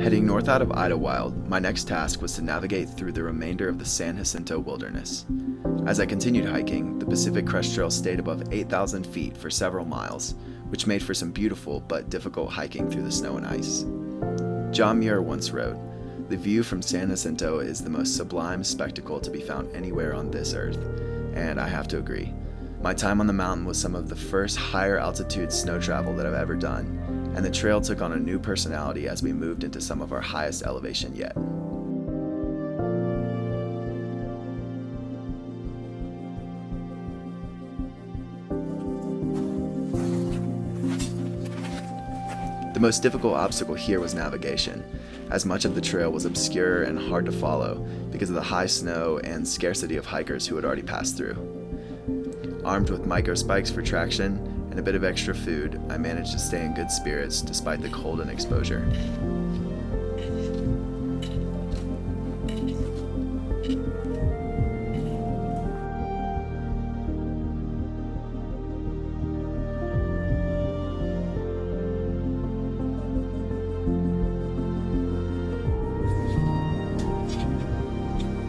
Heading north out of Idlewild, my next task was to navigate through the remainder of the San Jacinto wilderness. As I continued hiking, the Pacific Crest Trail stayed above 8,000 feet for several miles, which made for some beautiful but difficult hiking through the snow and ice. John Muir once wrote, "The view from San Jacinto is the most sublime spectacle to be found anywhere on this earth," and I have to agree. My time on the mountain was some of the first higher altitude snow travel that I've ever done, and the trail took on a new personality as we moved into some of our highest elevation yet. The most difficult obstacle here was navigation, as much of the trail was obscure and hard to follow because of the high snow and scarcity of hikers who had already passed through. Armed with micro spikes for traction and a bit of extra food, I managed to stay in good spirits despite the cold and exposure.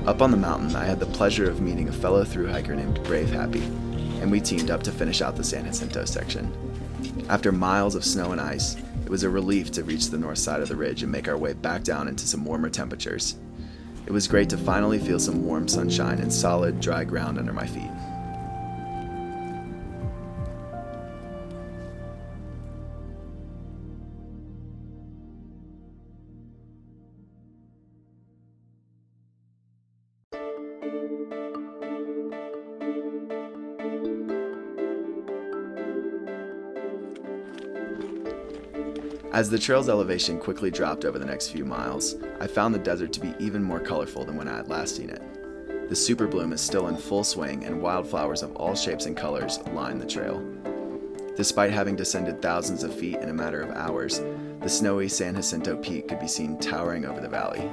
Up on the mountain, I had the pleasure of meeting a fellow thru hiker named Brave Happy, and we teamed up to finish out the San Jacinto section. After miles of snow and ice, it was a relief to reach the north side of the ridge and make our way back down into some warmer temperatures. It was great to finally feel some warm sunshine and solid, dry ground under my feet. As the trail's elevation quickly dropped over the next few miles, I found the desert to be even more colorful than when I had last seen it. The super bloom is still in full swing, and wildflowers of all shapes and colors line the trail. Despite having descended thousands of feet in a matter of hours, the snowy San Jacinto peak could be seen towering over the valley.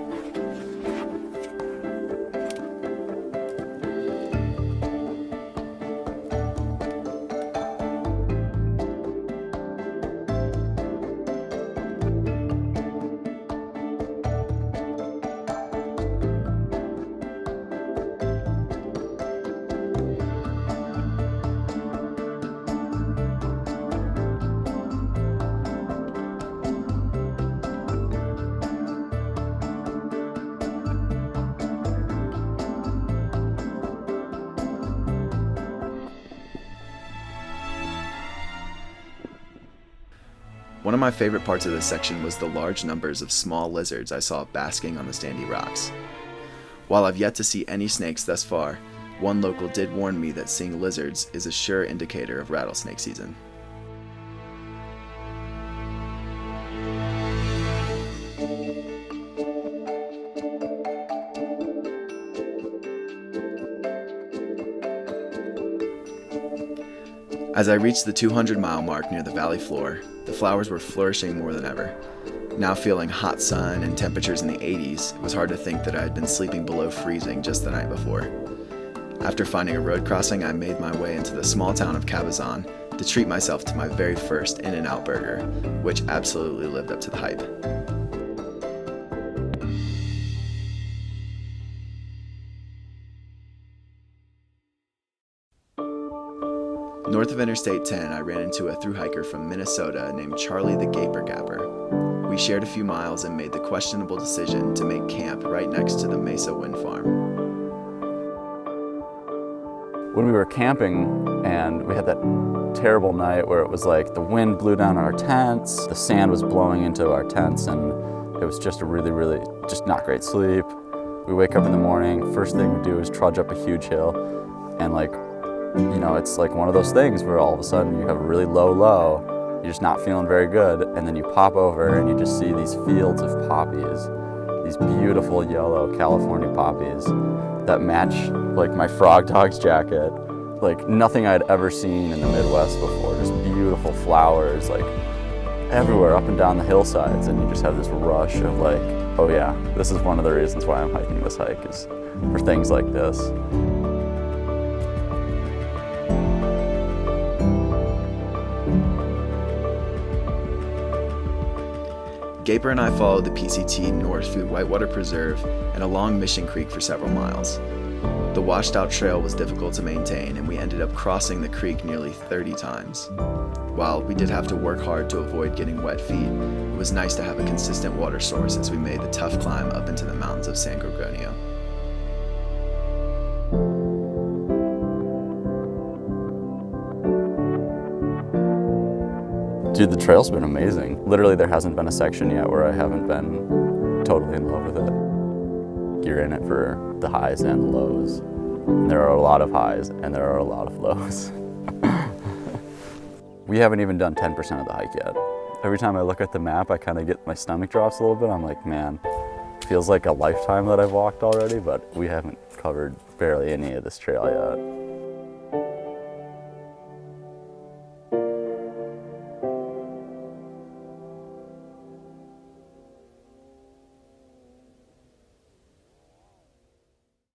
One of my favorite parts of this section was the large numbers of small lizards I saw basking on the sandy rocks. While I've yet to see any snakes thus far, one local did warn me that seeing lizards is a sure indicator of rattlesnake season. As I reached the 200-mile mark near the valley floor, the flowers were flourishing more than ever. Now feeling hot sun and temperatures in the 80s, it was hard to think that I had been sleeping below freezing just the night before. After finding a road crossing, I made my way into the small town of Cabazon to treat myself to my very first In-N-Out burger, which absolutely lived up to the hype. North of Interstate 10, I ran into a thru hiker from Minnesota named Charlie the Gaper Gapper. We shared a few miles and made the questionable decision to make camp right next to the Mesa Wind Farm. When we were camping and we had that terrible night where it was like the wind blew down our tents, the sand was blowing into our tents, and it was just a really just not great sleep. We wake up in the morning, first thing we do is trudge up a huge hill, and it's like one of those things where all of a sudden you have a really low, you're just not feeling very good, and then you pop over and you just see these fields of poppies, these beautiful yellow California poppies that match like my Frog Dogs jacket, like nothing I'd ever seen in the Midwest before, just beautiful flowers like everywhere up and down the hillsides, and you just have this rush of like, oh yeah, this is one of the reasons why I'm hiking this hike, is for things like this. Gaper and I followed the PCT north through Whitewater Preserve and along Mission Creek for several miles. The washed out trail was difficult to maintain, and we ended up crossing the creek nearly 30 times. While we did have to work hard to avoid getting wet feet, it was nice to have a consistent water source as we made the tough climb up into the mountains of San Gorgonio. Dude, the trail's been amazing. Literally, there hasn't been a section yet where I haven't been totally in love with it. You're in it for the highs and the lows. And there are a lot of highs and there are a lot of lows. We haven't even done 10% of the hike yet. Every time I look at the map, I kind of get my stomach drops a little bit. I'm like, man, feels like a lifetime that I've walked already, but we haven't covered barely any of this trail yet.